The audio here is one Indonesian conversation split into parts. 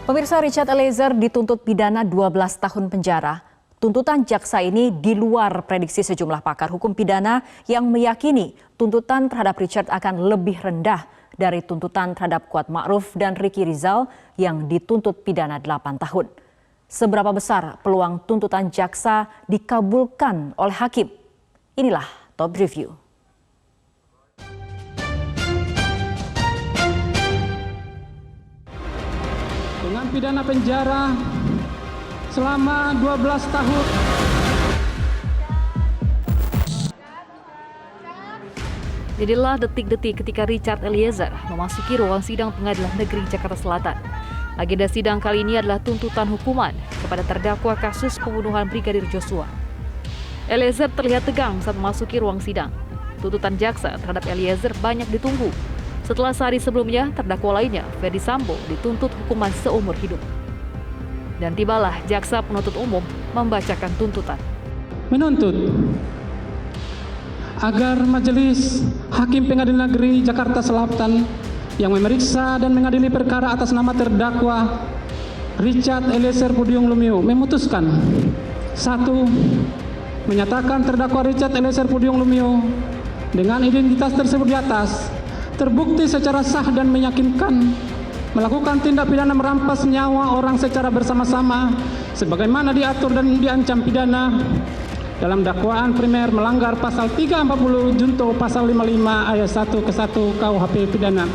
Pemirsa, Richard Eliezer dituntut pidana 12 tahun penjara. Tuntutan jaksa ini di luar prediksi sejumlah pakar hukum pidana yang meyakini tuntutan terhadap Richard akan lebih rendah dari tuntutan terhadap Kuat Ma'ruf dan Ricky Rizal yang dituntut pidana 8 tahun. Seberapa besar peluang tuntutan jaksa dikabulkan oleh hakim? Inilah Top Review. Dengan pidana penjara selama 12 tahun. Jadilah detik-detik ketika Richard Eliezer memasuki ruang sidang Pengadilan Negeri Jakarta Selatan. Agenda sidang kali ini adalah tuntutan hukuman kepada terdakwa kasus pembunuhan Brigadir Joshua. Eliezer terlihat tegang saat memasuki ruang sidang. Tuntutan jaksa terhadap Eliezer banyak ditunggu. Setelah sehari sebelumnya, terdakwa lainnya, Ferdy Sambo, dituntut hukuman seumur hidup. Dan tibalah jaksa penuntut umum membacakan tuntutan. Menuntut agar Majelis Hakim Pengadilan Negeri Jakarta Selatan yang memeriksa dan mengadili perkara atas nama terdakwa Richard Eliezer Pudium Lumiu memutuskan: 1. Menyatakan terdakwa Richard Eliezer Pudium Lumiu dengan identitas tersebut di atas terbukti secara sah dan meyakinkan melakukan tindak pidana merampas nyawa orang secara bersama-sama sebagaimana diatur dan diancam pidana dalam dakwaan primer melanggar pasal 340 junto pasal 55 ayat 1 ke 1 KUHP pidana.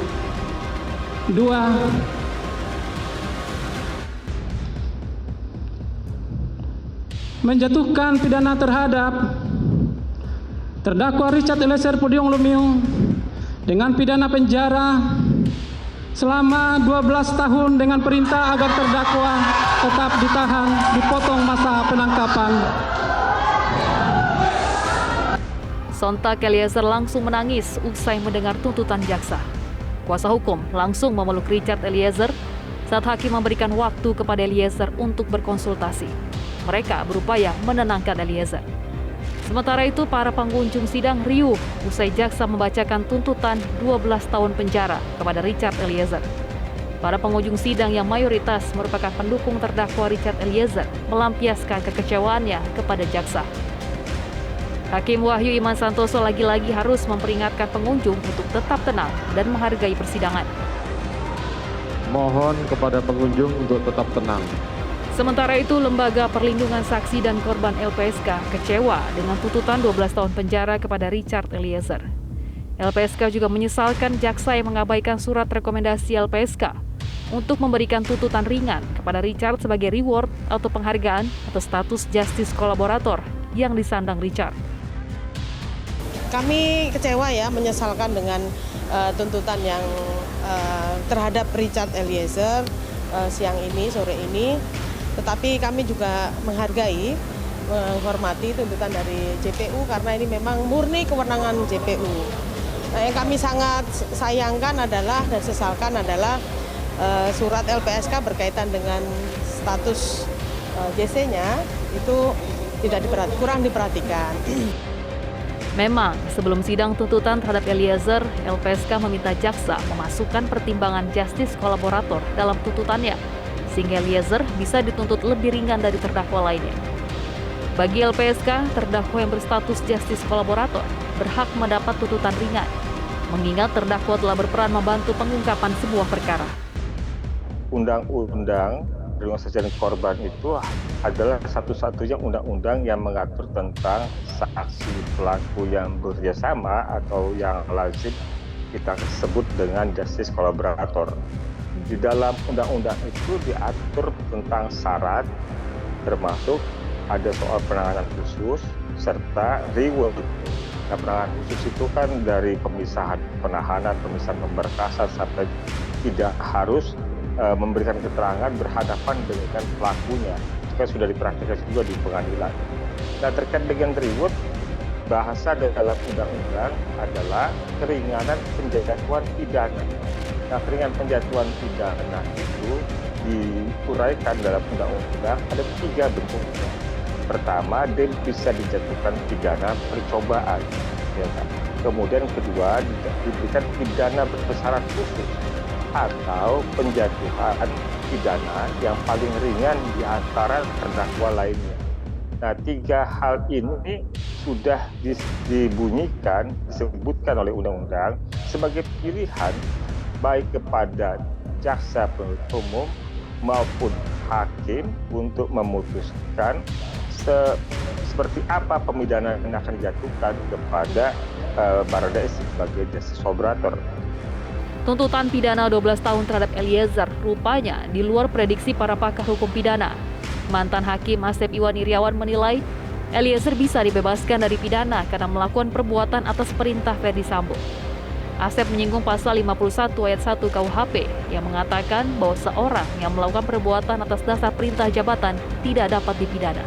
2. Menjatuhkan pidana terhadap terdakwa Richard Eliezer Pudium Lumiu dengan pidana penjara selama 12 tahun dengan perintah agar terdakwa tetap ditahan, dipotong masa penangkapan. Sontak Eliezer langsung menangis usai mendengar tuntutan jaksa. Kuasa hukum langsung memeluk Richard Eliezer saat hakim memberikan waktu kepada Eliezer untuk berkonsultasi. Mereka berupaya menenangkan Eliezer. Sementara itu, para pengunjung sidang riuh usai jaksa membacakan tuntutan 12 tahun penjara kepada Richard Eliezer. Para pengunjung sidang yang mayoritas merupakan pendukung terdakwa Richard Eliezer melampiaskan kekecewaannya kepada jaksa. Hakim Wahyu Iman Santoso lagi-lagi harus memperingatkan pengunjung untuk tetap tenang dan menghargai persidangan. Mohon kepada pengunjung untuk tetap tenang. Sementara itu, Lembaga Perlindungan Saksi dan Korban LPSK kecewa dengan tuntutan 12 tahun penjara kepada Richard Eliezer. LPSK juga menyesalkan jaksa yang mengabaikan surat rekomendasi LPSK untuk memberikan tuntutan ringan kepada Richard sebagai reward atau penghargaan atas status justice kolaborator yang disandang Richard. Kami kecewa ya, menyesalkan dengan tuntutan yang terhadap Richard Eliezer sore ini. Tetapi kami juga menghargai, menghormati tuntutan dari JPU karena ini memang murni kewenangan JPU. Nah, yang kami sangat sayangkan adalah dan sesalkan adalah surat LPSK berkaitan dengan status JC-nya itu kurang diperhatikan. Memang, sebelum sidang tuntutan terhadap Eliezer, LPSK meminta jaksa memasukkan pertimbangan justice kolaborator dalam tuntutannya, sehingga Eliezer bisa dituntut lebih ringan dari terdakwa lainnya. Bagi LPSK, terdakwa yang berstatus justice kolaborator berhak mendapat tuntutan ringan, mengingat terdakwa telah berperan membantu pengungkapan sebuah perkara. Undang-undang perlindungan saksi dan korban itu adalah satu-satunya undang-undang yang mengatur tentang saksi pelaku yang bekerjasama atau yang lazim kita sebut dengan justice kolaborator. Di dalam undang-undang itu diatur tentang syarat, termasuk ada soal penanganan khusus serta reward. Nah, penanganan khusus itu kan dari pemisahan penahanan, pemisahan pemberkasan sampai tidak harus memberikan keterangan berhadapan dengan pelakunya. Itu kan sudah dipraktikkan juga di pengadilan. Nah, terkait dengan reward, bahasa dalam undang-undang adalah keringanan penjatuhan pidana. Nah, keringanan penjatuhan pidana itu diuraikan dalam undang-undang ada 3 bentuknya. Pertama, dia bisa dijatuhkan pidana percobaan, ya kan? Kemudian kedua, diberikan pidana berbesaran khusus. atau penjatuhan pidana yang paling ringan di antara terdakwa lainnya. Nah, 3 hal ini sudah disebutkan oleh undang-undang sebagai pilihan baik kepada jaksa penuntut umum maupun hakim untuk memutuskan seperti apa pemidanaan yang akan dijatuhkan kepada Baradae sebagai justice collaborator. Tuntutan pidana 12 tahun terhadap Eliezer rupanya di luar prediksi para pakar hukum pidana. Mantan Hakim Asep Iwan Iriawan menilai Eliezer bisa dibebaskan dari pidana karena melakukan perbuatan atas perintah Ferdi Sambo. Asep menyinggung pasal 51 ayat 1 KUHP yang mengatakan bahwa seorang yang melakukan perbuatan atas dasar perintah jabatan tidak dapat dipidana.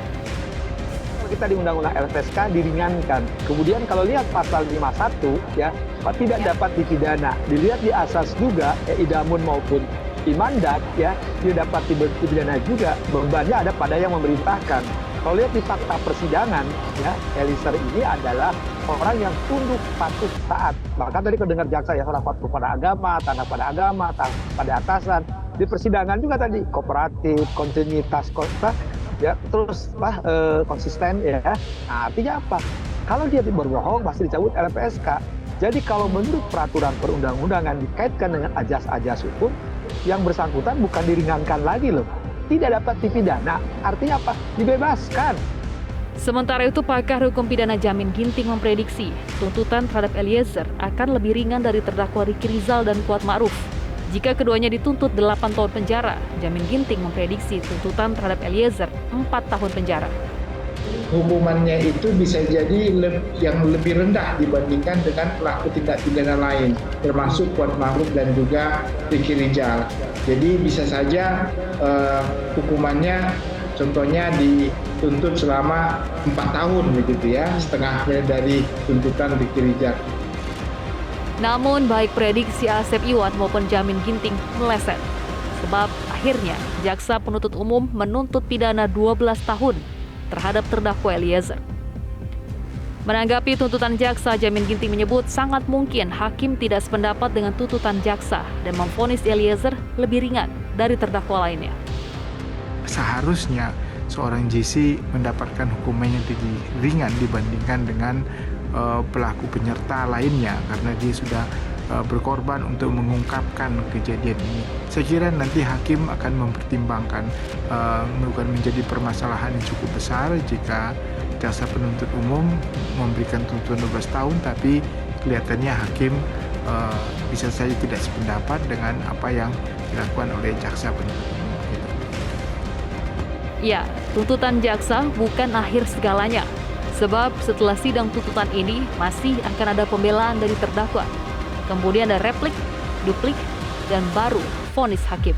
Kita di Undang-Undang LPSK diringankan. Kemudian kalau lihat pasal 51 ya, tidak dapat dipidana. Dilihat di asas juga idamun maupun imandat ya, dia dapat dipidana juga. Bebannya ada pada yang memerintahkan. Kalau lihat di fakta persidangan ya, Eliezer ini adalah orang yang tunduk, patuh, taat. Bahkan tadi kedengar jaksa ya, orang patuh pada agama, taat pada atasan. Di persidangan juga tadi kooperatif, kontinuitas, ya terus konsisten ya. Nah, artinya apa? Kalau dia berbohong pasti dicabut LPSK. Jadi kalau menurut peraturan perundang-undangan dikaitkan dengan ajas-ajas hukum, yang bersangkutan bukan diringankan lagi loh, tidak dapat dipidana. Artinya apa? Dibebaskan. Sementara itu, pakar hukum pidana Jamin Ginting memprediksi tuntutan terhadap Eliezer akan lebih ringan dari terdakwa Ricky Rizal dan Kuat Ma'ruf. Jika keduanya dituntut 8 tahun penjara, Jamin Ginting memprediksi tuntutan terhadap Eliezer 4 tahun penjara. Hukumannya itu bisa jadi yang lebih rendah dibandingkan dengan pelaku tindak pidana lain, termasuk Kuat Ma'ruf dan juga Ricky Rizal. Jadi bisa saja hukumannya contohnya dituntut selama 4 tahun begitu ya, setengahnya dari tuntutan Ricky Rizal. Namun baik prediksi Asep Iwan maupun Jamin Ginting meleset. Sebab akhirnya jaksa penuntut umum menuntut pidana 12 tahun terhadap terdakwa Eliezer. Menanggapi tuntutan jaksa, Jamin Ginting menyebut sangat mungkin hakim tidak sependapat dengan tuntutan jaksa dan memvonis Eliezer lebih ringan dari terdakwa lainnya. Seharusnya seorang JC mendapatkan hukuman yang lebih ringan dibandingkan dengan pelaku penyerta lainnya karena dia sudah berkorban untuk mengungkapkan kejadian ini. Saya kira nanti hakim akan mempertimbangkan bukan menjadi permasalahan yang cukup besar jika jaksa penuntut umum memberikan tuntutan 12 tahun tapi kelihatannya hakim bisa saja tidak sependapat dengan apa yang dilakukan oleh jaksa penuntut umum. Ya, tuntutan jaksa bukan akhir segalanya. Sebab setelah sidang tuntutan ini masih akan ada pembelaan dari terdakwa. Kemudian ada replik, duplik, dan baru vonis hakim.